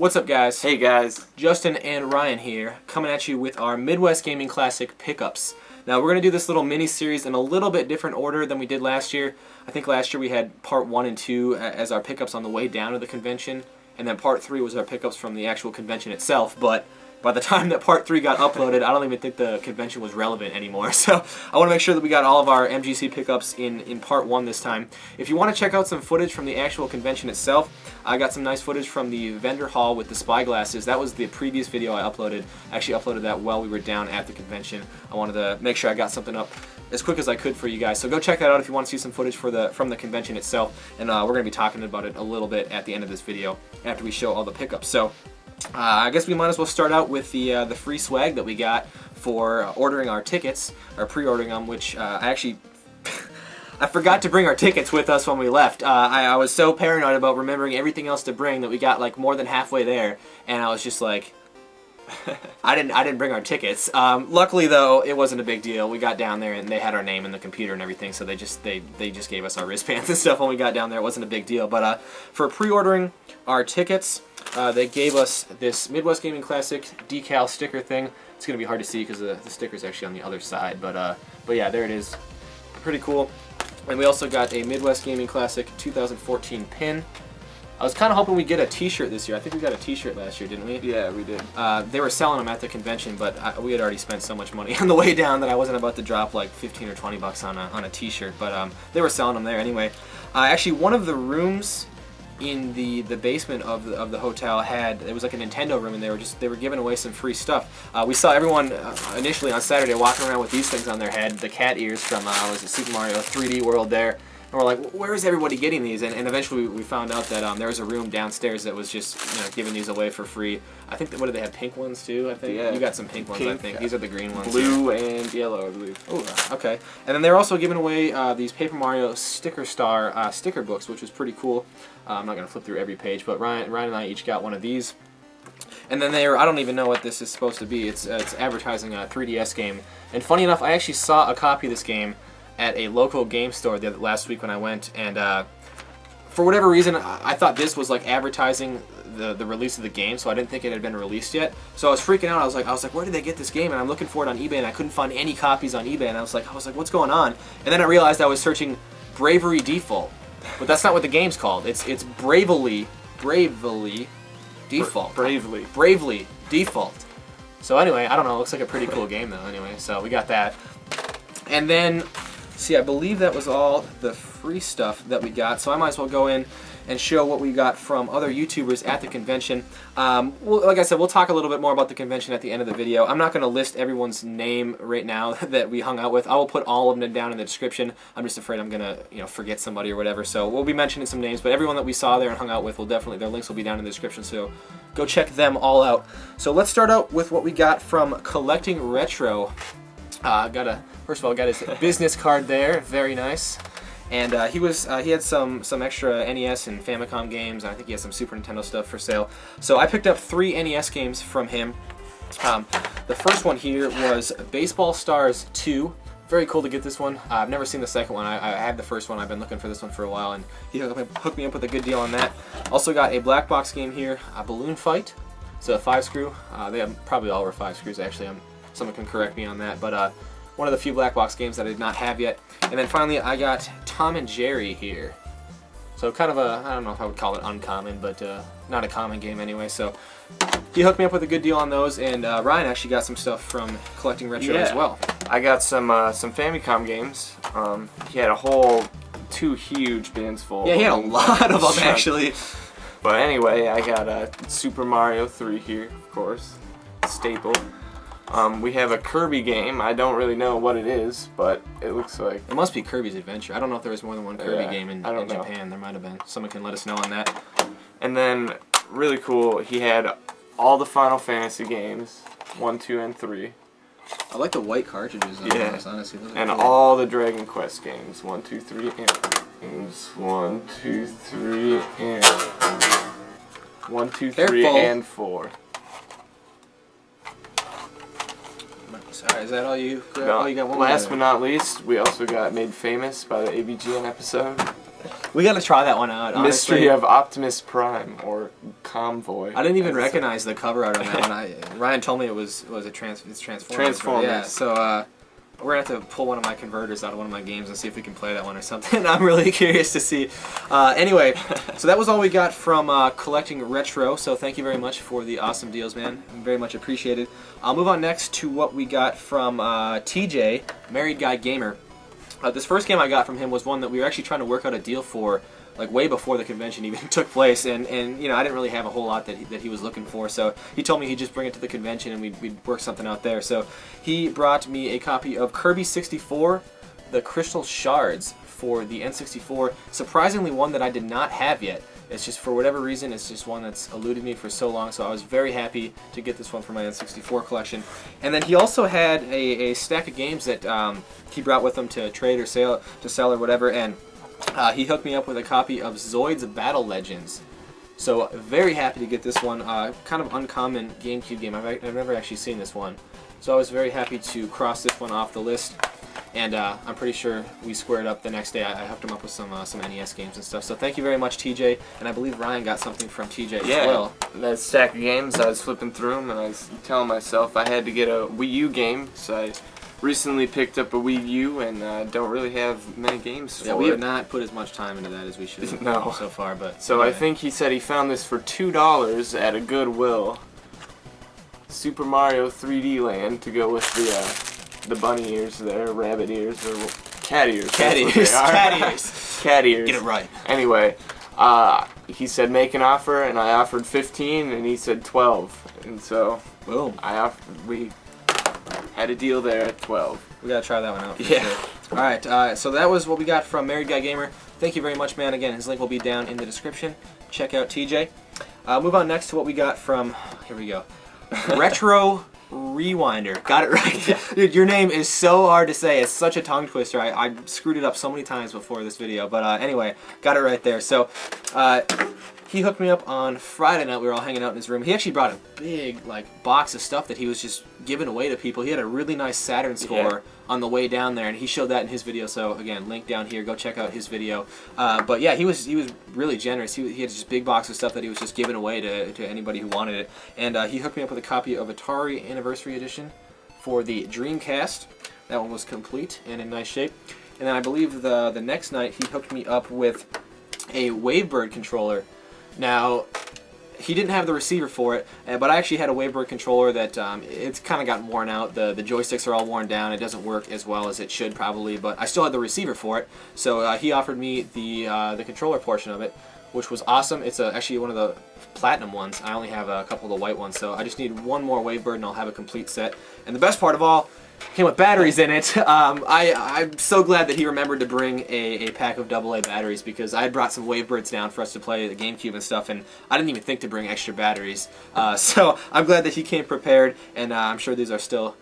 What's up, guys? Hey guys. Justin and Ryan here, coming at you with our Midwest Gaming Classic pickups. Now we're going to do this little mini-series in a little bit different order than we did last year. I think last year we had part 1 and 2 as our pickups on the way down to the convention, and then part 3 was our pickups from the actual convention itself, but by the time that part 3 got uploaded, I don't even think the convention was relevant anymore. So I want to make sure that we got all of our MGC pickups in part 1 this time. If you want to check out some footage from the actual convention itself, I got some nice footage from the vendor hall with the spyglasses. That was the previous video I uploaded. I actually uploaded that while we were down at the convention. I wanted to make sure I got something up as quick as I could for you guys. So go check that out if you want to see some footage from the convention itself. And we're going to be talking about it a little bit at the end of this video after we show all the pickups. So I guess we might as well start out with the free swag that we got for ordering our tickets, or pre-ordering them, which I actually I forgot to bring our tickets with us when we left. I was so paranoid about remembering everything else to bring that we got like more than halfway there, and I was just like, I didn't bring our tickets. Luckily though, it wasn't a big deal. We got down there and they had our name in the computer and everything, so they just gave us our wristbands and stuff when we got down there. It wasn't a big deal. But for pre-ordering our tickets, they gave us this Midwest Gaming Classic decal sticker thing. It's gonna be hard to see because the sticker's actually on the other side, but yeah, there it is. Pretty cool. And we also got a Midwest Gaming Classic 2014 pin. I was kind of hoping we'd get a t-shirt this year. I think we got a t-shirt last year, didn't we? Yeah, we did. They were selling them at the convention, but we had already spent so much money on the way down that I wasn't about to drop like 15 or 20 bucks on a t-shirt, but they were selling them there anyway. Actually, one of the rooms in the basement of the hotel it was like a Nintendo room, and they were giving away some free stuff. We saw everyone initially on Saturday walking around with these things on their head, the cat ears from was it Super Mario 3D World there. And we're like, where is everybody getting these? And eventually we found out that there was a room downstairs that was just giving these away for free. I think what did they have, pink ones too? I think you got some pink ones. I think these are the green ones. Blue and yellow, I believe. Oh, okay. And then they're also giving away these Paper Mario Sticker Star sticker books, which was pretty cool. I'm not gonna flip through every page, but Ryan and I each got one of these. And then I don't even know what this is supposed to be. It's advertising a 3DS game. And funny enough, I actually saw a copy of this game at a local game store last week when I went, and for whatever reason I thought this was like advertising the release of the game, so I didn't think it had been released yet. So I was freaking out. I was like, where did they get this game? And I'm looking for it on eBay, and I couldn't find any copies on eBay. And I was like, what's going on? And then I realized I was searching Bravery Default, but that's not what the game's called. It's Bravely Default. Bravely Default. So anyway, I don't know. It looks like a pretty cool game though. Anyway, so we got that, and then. See, I believe that was all the free stuff that we got, so I might as well go in and show what we got from other YouTubers at the convention. Well, like I said, we'll talk a little bit more about the convention at the end of the video. I'm not going to list everyone's name right now that we hung out with. I will put all of them down in the description. I'm just afraid I'm going to, forget somebody or whatever, so we'll be mentioning some names, but everyone that we saw there and hung out with will definitely, their links will be down in the description, so go check them all out. So let's start out with what we got from Collecting Retro. First of all, got his business card there, very nice, and he had some extra NES and Famicom games, and I think he had some Super Nintendo stuff for sale. So I picked up 3 NES games from him. The first one here was Baseball Stars 2. Very cool to get this one. I've never seen the second one. I had the first one. I've been looking for this one for a while, and he hooked me up with a good deal on that. Also got a black box game here, Balloon Fight. So a 5-screw. They probably all were 5 screws actually. Someone can correct me on that, but one of the few black box games that I did not have yet. And then finally I got Tom and Jerry here. So kind of I don't know if I would call it uncommon, but not a common game anyway. So he hooked me up with a good deal on those, and Ryan actually got some stuff from Collecting Retro as well. I got some Famicom games. He had a whole 2 huge bins full. Yeah, he had a lot of them actually. But anyway, I got Super Mario 3 here, of course, staple. We have a Kirby game. I don't really know what it is, but it looks like... It must be Kirby's Adventure. I don't know if there was more than one Kirby game in Japan. There might have been. Someone can let us know on that. And then, really cool, he had all the Final Fantasy games, 1, 2, and 3. I like the white cartridges on those, honestly. Those and cool. all the Dragon Quest games, 1, 2, 3, and... 1, 2, 3, and... 1, 2, 3, and 4. Sorry, is that all you got? No, last but not least, we also got Made Famous by the AVGN episode. We gotta try that one out. Honestly. Mystery of Optimus Prime or Convoy. I didn't even recognize the cover art on that one. Ryan told me it's Transformers. Transformers. Yeah, so we're gonna have to pull one of my converters out of one of my games and see if we can play that one or something. I'm really curious to see. Anyway, so that was all we got from collecting retro. So thank you very much for the awesome deals, man. Very much appreciated. I'll move on next to what we got from TJ, Married Guy Gamer. This first game I got from him was one that we were actually trying to work out a deal for, like way before the convention even took place, and you know, I didn't really have a whole lot that he was looking for, so he told me he'd just bring it to the convention and we'd work something out there. So he brought me a copy of Kirby 64, the Crystal Shards for the N64. Surprisingly, one that I did not have yet. It's just, for whatever reason, it's just one that's eluded me for so long, so I was very happy to get this one for my N64 collection. And then he also had a stack of games that he brought with him to trade or sell or whatever, and he hooked me up with a copy of Zoid's Battle Legends. So very happy to get this one. Kind of uncommon GameCube game. I've never actually seen this one. So I was very happy to cross this one off the list. And I'm pretty sure we squared up the next day. I hooked him up with some NES games and stuff. So thank you very much, TJ. And I believe Ryan got something from TJ as well. That stack of games, I was flipping through them and I was telling myself I had to get a Wii U game. So I recently picked up a Wii U and don't really have many games for it. Yeah, we have not put as much time into that as we should have so far. But so anyway. I think he said he found this for $2 at a Goodwill. Super Mario 3D Land to go with the bunny ears there, rabbit ears, or cat ears. Cat ears. Cat ears. Cat ears. Get it right. Anyway, he said make an offer, and I offered 15, and he said 12, and so boom. We had a deal there at 12. We gotta try that one out. For sure. All right. So that was what we got from Married Guy Gamer. Thank you very much, man. Again, his link will be down in the description. Check out TJ. Move on next to what we got from. Here we go. Retro Rewinder. Got it right. Dude, your name is so hard to say. It's such a tongue twister. I screwed it up so many times before this video. But anyway, got it right there. So he hooked me up on Friday night. We were all hanging out in his room. He actually brought a big box of stuff that he was just giving away to people. He had a really nice Saturn score on the way down there, and he showed that in his video. So again, link down here. Go check out his video. But yeah, he was really generous. He had this big box of stuff that he was just giving away to anybody who wanted it. And he hooked me up with a copy of Atari Anniversary Edition for the Dreamcast. That one was complete and in nice shape. And then I believe the next night he hooked me up with a Wavebird controller. Now, he didn't have the receiver for it, but I actually had a Wavebird controller that it's kind of gotten worn out. The joysticks are all worn down. It doesn't work as well as it should probably, but I still had the receiver for it. So he offered me the controller portion of it, which was awesome. It's actually one of the platinum ones. I only have a couple of the white ones, so I just need one more Wavebird and I'll have a complete set. And the best part of all, came with batteries in it. I'm so glad that he remembered to bring a pack of AA batteries, because I had brought some Wavebirds down for us to play the GameCube and stuff, and I didn't even think to bring extra batteries. So I'm glad that he came prepared, and I'm sure these are still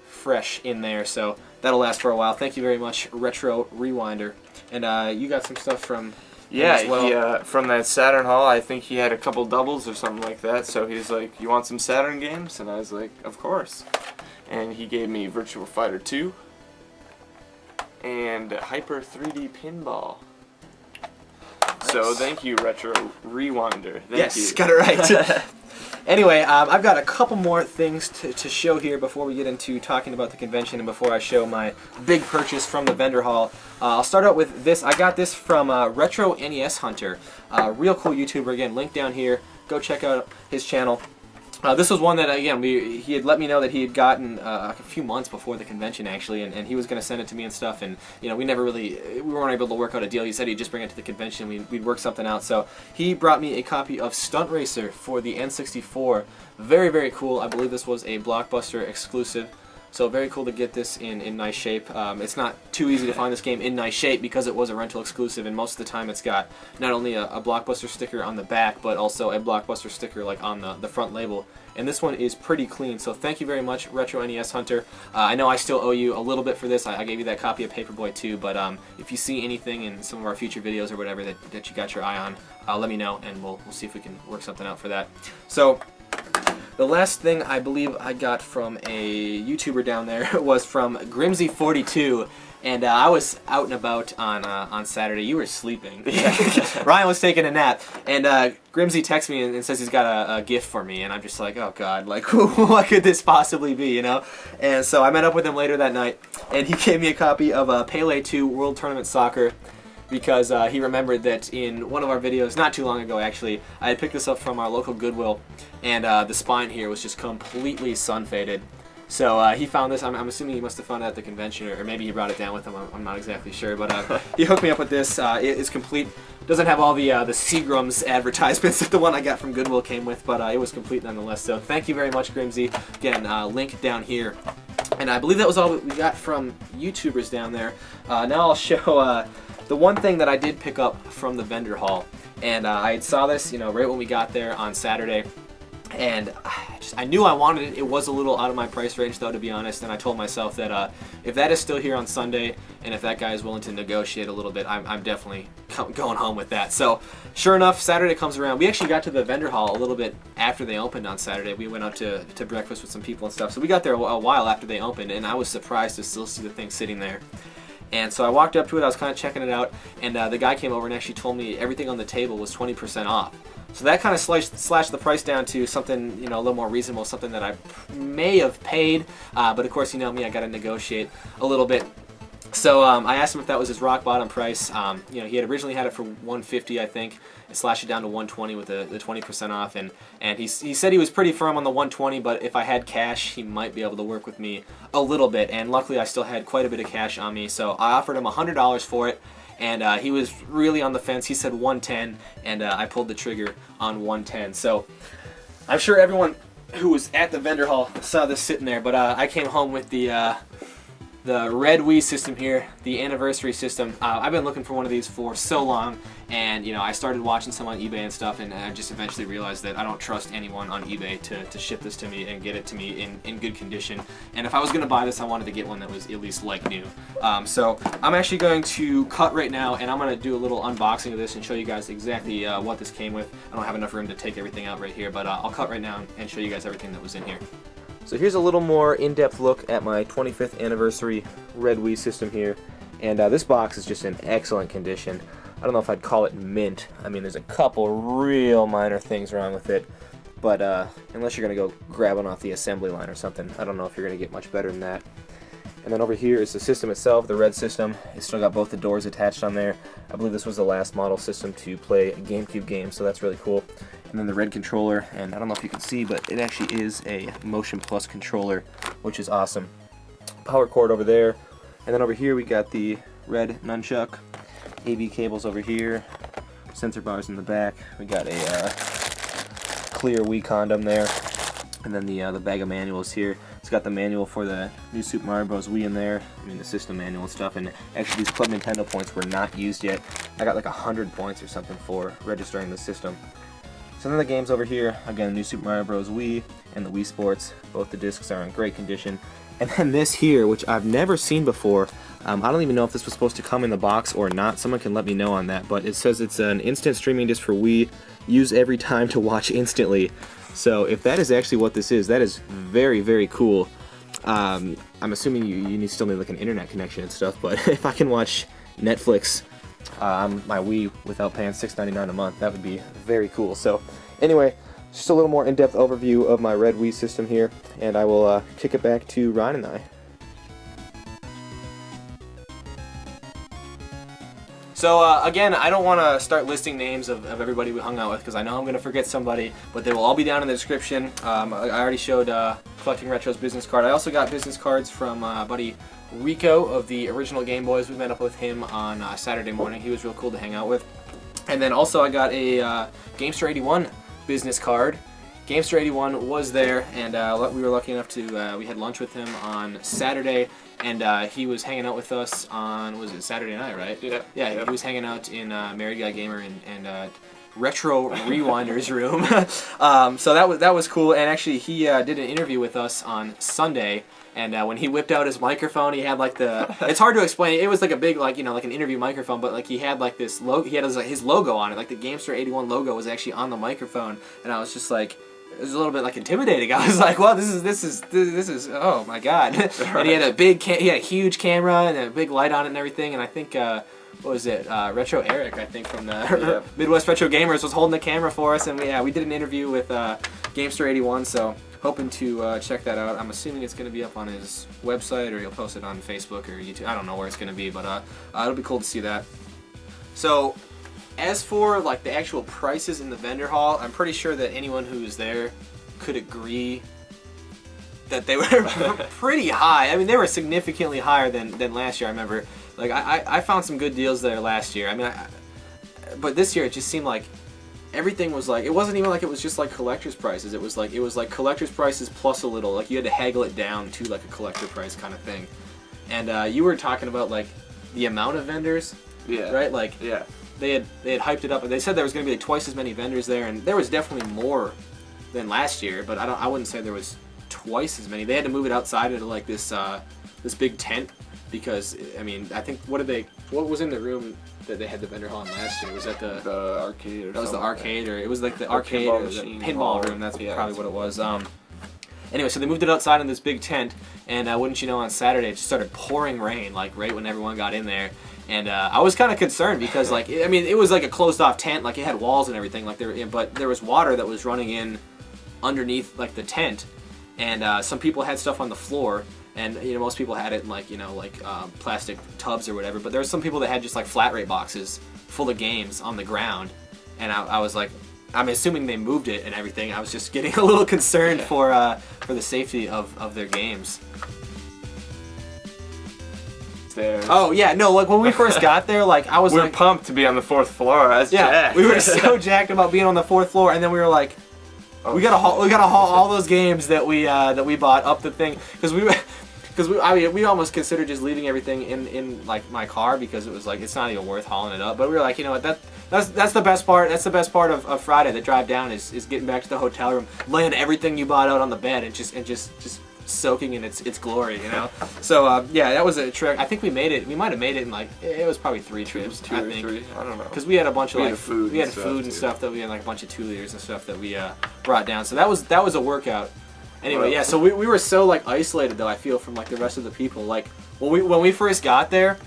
fresh in there, so that'll last for a while. Thank you very much, Retro Rewinder. And you got some stuff from as well. He, from that Saturn haul, I think he had a couple doubles or something like that, so he was like, you want some Saturn games? And I was like, of course. And he gave me Virtua Fighter 2 and Hyper 3D Pinball. Nice. So thank you, Retro Rewinder. Thank you. Got it right. Anyway, I've got a couple more things to show here before we get into talking about the convention and before I show my big purchase from the vendor hall. I'll start out with this. I got this from Retro NES Hunter. Real cool YouTuber. Again, link down here. Go check out his channel. This was one that, again, he had let me know that he had gotten a few months before the convention, actually, and he was going to send it to me and stuff, and, you know, we weren't able to work out a deal. He said he'd just bring it to the convention, we'd work something out. So he brought me a copy of Stunt Racer for the N64. Very, very cool. I believe this was a Blockbuster exclusive. So very cool to get this in nice shape. It's not too easy to find this game in nice shape because it was a rental exclusive, and most of the time it's got not only a Blockbuster sticker on the back, but also a Blockbuster sticker like on the front label. And this one is pretty clean, so thank you very much, Retro NES Hunter. I know I still owe you a little bit for this. I gave you that copy of Paperboy too, but if you see anything in some of our future videos or whatever that you got your eye on, let me know, and we'll see if we can work something out for that. So the last thing I believe I got from a YouTuber down there was from bizzNES17, and I was out and about on Saturday. You were sleeping. Ryan was taking a nap, and Grimsy texts me and says he's got a gift for me, and I'm just like, oh god, like what could this possibly be, you know? And so I met up with him later that night, and he gave me a copy of Pele 2 World Tournament Soccer, because he remembered that in one of our videos, not too long ago actually, I had picked this up from our local Goodwill, and the spine here was just completely sun-faded. So he found this. I'm assuming he must have found it at the convention, or maybe he brought it down with him. I'm not exactly sure, but he hooked me up with this. It is complete. Doesn't have all the Seagram's advertisements that the one I got from Goodwill came with, but it was complete nonetheless. So thank you very much, Grimsy. Again, link down here. And I believe that was all we got from YouTubers down there. Now I'll show the one thing that I did pick up from the vendor hall, and I saw this, right when we got there on Saturday, and I knew I wanted it. It was a little out of my price range, though, to be honest, and I told myself that if that is still here on Sunday, and if that guy is willing to negotiate a little bit, I'm definitely going home with that. So, sure enough, Saturday comes around. We actually got to the vendor hall a little bit after they opened on Saturday. We went out to breakfast with some people and stuff, so we got there a while after they opened, and I was surprised to still see the thing sitting there. And so I walked up to it, I was kind of checking it out, and the guy came over and actually told me everything on the table was 20% off. So that kind of slashed the price down to something, a little more reasonable, something that I may have paid, but of course, you know me, I got to negotiate a little bit. So I asked him if that was his rock bottom price. He had originally had it for $150, I think. It slashed it down to $120 with the 20% off, and he said he was pretty firm on the $120, but if I had cash, he might be able to work with me a little bit. And luckily, I still had quite a bit of cash on me, so I offered him $100 for it. And he was really on the fence. He said 110, and I pulled the trigger on 110. So I'm sure everyone who was at the vendor hall saw this sitting there, but I came home with the red Wii system here, the anniversary system. I've been looking for one of these for so long, and I started watching some on eBay and stuff, and I just eventually realized that I don't trust anyone on eBay to ship this to me and get it to me in good condition. And if I was going to buy this, I wanted to get one that was at least like new. So I'm actually going to cut right now, and I'm going to do a little unboxing of this and show you guys exactly what this came with. I don't have enough room to take everything out right here, but I'll cut right now and show you guys everything that was in here. So here's a little more in-depth look at my 25th anniversary red Wii system here, and this box is just in excellent condition. I don't know if I'd call it mint. I mean, there's a couple real minor things wrong with it, but unless you're going to go grab one off the assembly line or something, I don't know if you're going to get much better than that. And then over here is the system itself, the red system. It's still got both the doors attached on there. I believe this was the last model system to play a GameCube game, so that's really cool. And then the red controller, and I don't know if you can see, but it actually is a Motion Plus controller, which is awesome. Power cord over there, and then over here we got the red nunchuck, AV cables over here, sensor bars in the back. We got a clear Wii condom there, and then the bag of manuals here. It's got the manual for the new Super Mario Bros. Wii in there, the system manual and stuff, and actually these Club Nintendo points were not used yet. I got like 100 points or something for registering the system. So then the games over here, again, new Super Mario Bros. Wii and the Wii Sports. Both the discs are in great condition. And then this here, which I've never seen before, I don't even know if this was supposed to come in the box or not. Someone can let me know on that, but it says it's an instant streaming disc for Wii. Use every time to watch instantly. So if that is actually what this is, that is very, very cool. I'm assuming you still need like an internet connection and stuff, but if I can watch Netflix on my Wii without paying $6.99 a month, that would be very cool. So anyway, just a little more in-depth overview of my red Wii system here, and I will kick it back to Ryan and I. So again, I don't want to start listing names of everybody we hung out with because I know I'm going to forget somebody, but they will all be down in the description. I already showed Collecting Retro's business card. I also got business cards from buddy Rico of the original Game Boys. We met up with him on Saturday morning. He was real cool to hang out with. And then also I got a Gamester 81 business card. Gamester 81 was there, and we were lucky enough to, we had lunch with him on Saturday, and he was hanging out with us on, was it Saturday night, right? Yeah. Yeah, he was hanging out in Married Guy Gamer and Retro Rewinder's room. So that was cool, and actually he did an interview with us on Sunday, and when he whipped out his microphone, he had like the, it's hard to explain, it was like a big, like, like an interview microphone, but like he had like this logo, he had his logo on it, like the Gamester 81 logo was actually on the microphone, and I was just like, it was a little bit like intimidating. I was like, well, this is oh my god. And he had a huge camera and a big light on it and everything. And I think what was it? Retro Eric, I think, from the Midwest Retro Gamers was holding the camera for us, and we did an interview with Gamester81. So hoping to check that out. I'm assuming it's going to be up on his website, or he'll post it on Facebook or YouTube. I don't know where it's going to be, but it'll be cool to see that. So, as for like the actual prices in the vendor hall, I'm pretty sure that anyone who's there could agree that they were pretty high. I mean, they were significantly higher than last year. I remember, like, I found some good deals there last year. I mean, but this year it just seemed like everything was like, it wasn't even like it was just like collector's prices. It was like collector's prices plus a little. Like, you had to haggle it down to like a collector price kind of thing. And you were talking about like the amount of vendors, right? Like, they had hyped it up, and they said there was going to be like twice as many vendors there, and there was definitely more than last year. But I wouldn't say there was twice as many. They had to move it outside into like this this big tent, because I mean, I think what was in the room that they had the vendor hall in last year? Was that the arcade? Or that was the arcade, or it was like the arcade or the pinball room. That's probably what it was. Anyway, so they moved it outside in this big tent, and wouldn't you know, on Saturday it just started pouring rain, like right when everyone got in there. And I was kind of concerned because, like, I mean, it was like a closed-off tent, like it had walls and everything, like but there was water that was running in underneath like the tent, and some people had stuff on the floor, and you know, most people had it in like, you know, like plastic tubs or whatever. But there were some people that had just like flat rate boxes full of games on the ground, and I was like, I'm assuming they moved it and everything. I was just getting a little concerned for the safety of their games. There. Oh yeah, no, like when we first got there, like I was we were pumped to be on the 4th floor. I was jacked. We were so jacked about being on the 4th floor, and then we were like, we gotta haul all those games that we bought up the thing, because we almost considered just leaving everything in like my car, because it was like, it's not even worth hauling it up. But we were like, you know what, that's the best part. That's the best part of Friday. The drive down is getting back to the hotel room, laying everything you bought out on the bed, and just soaking in its glory, you know. So yeah, that was a trip. I think we made it. We might have made it in like, it was probably 3 trips. Two or three. I don't know. Because we had a bunch of like food. We had food and stuff that we had, like a bunch of 2-liters and stuff that we brought down. So that was a workout. Anyway, yeah. So we were so like isolated though, I feel, from like the rest of the people. Like when we first got there,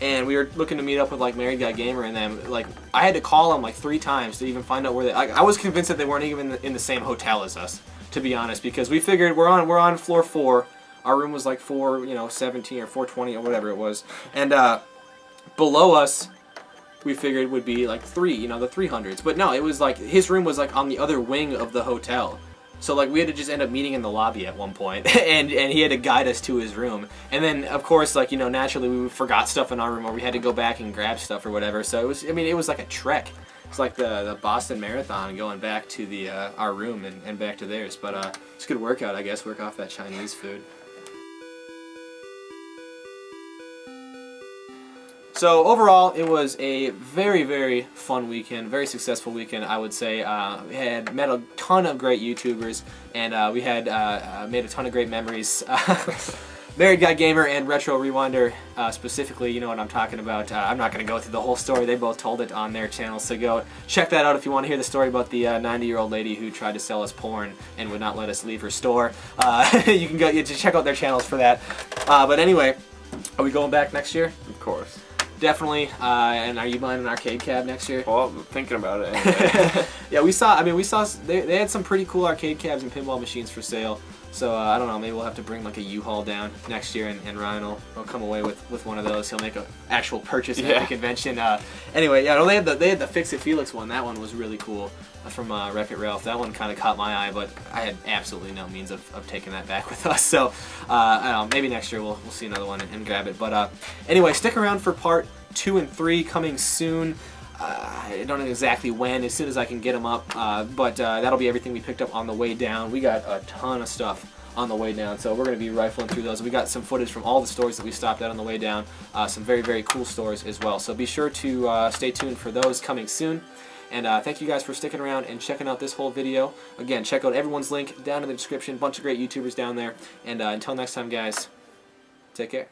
and we were looking to meet up with like Married Guy Gamer and them, like I had to call them like 3 times to even find out where they. Like, I was convinced that they weren't even in the same hotel as us, to be honest, because we figured we're on floor 4. Our room was like 417 or 420 or whatever it was, and below us, we figured would be like 3, you know, the 300s. But no, it was like his room was like on the other wing of the hotel, so like we had to just end up meeting in the lobby at one point, and he had to guide us to his room. And then of course, like, you know, naturally we forgot stuff in our room, or we had to go back and grab stuff or whatever. So it was, I mean, it was like a trek. It's like the Boston Marathon, going back to the our room and back to theirs. But it's a good workout, I guess. Work off that Chinese food. So overall, it was a very, very fun weekend, very successful weekend, I would say. We had met a ton of great YouTubers, and we had made a ton of great memories. Married Guy Gamer and Retro Rewinder, specifically, you know what I'm talking about. I'm not going to go through the whole story. They both told it on their channels, so go check that out if you want to hear the story about the 90-year-old lady who tried to sell us porn and would not let us leave her store. You can go check out their channels for that. But anyway, are we going back next year? Of course. Definitely. And are you buying an arcade cab next year? Well, I'm thinking about it anyway. Yeah, we saw they had some pretty cool arcade cabs and pinball machines for sale. So I don't know, maybe we'll have to bring like a U-Haul down next year, and Ryan will come away with one of those. He'll make an actual purchase at the convention. Anyway, yeah, no, they had the Fix-It Felix one. That one was really cool from Wreck-It Ralph. That one kind of caught my eye, but I had absolutely no means of taking that back with us. So I don't know, maybe next year we'll see another one and grab it. But anyway, stick around for part 2 and 3 coming soon. I don't know exactly when, as soon as I can get them up, but that'll be everything we picked up on the way down. We got a ton of stuff on the way down, so we're going to be rifling through those. We got some footage from all the stores that we stopped at on the way down, some very, very cool stores as well. So be sure to stay tuned for those coming soon. And thank you guys for sticking around and checking out this whole video. Again, check out everyone's link down in the description. Bunch of great YouTubers down there. And until next time, guys, take care.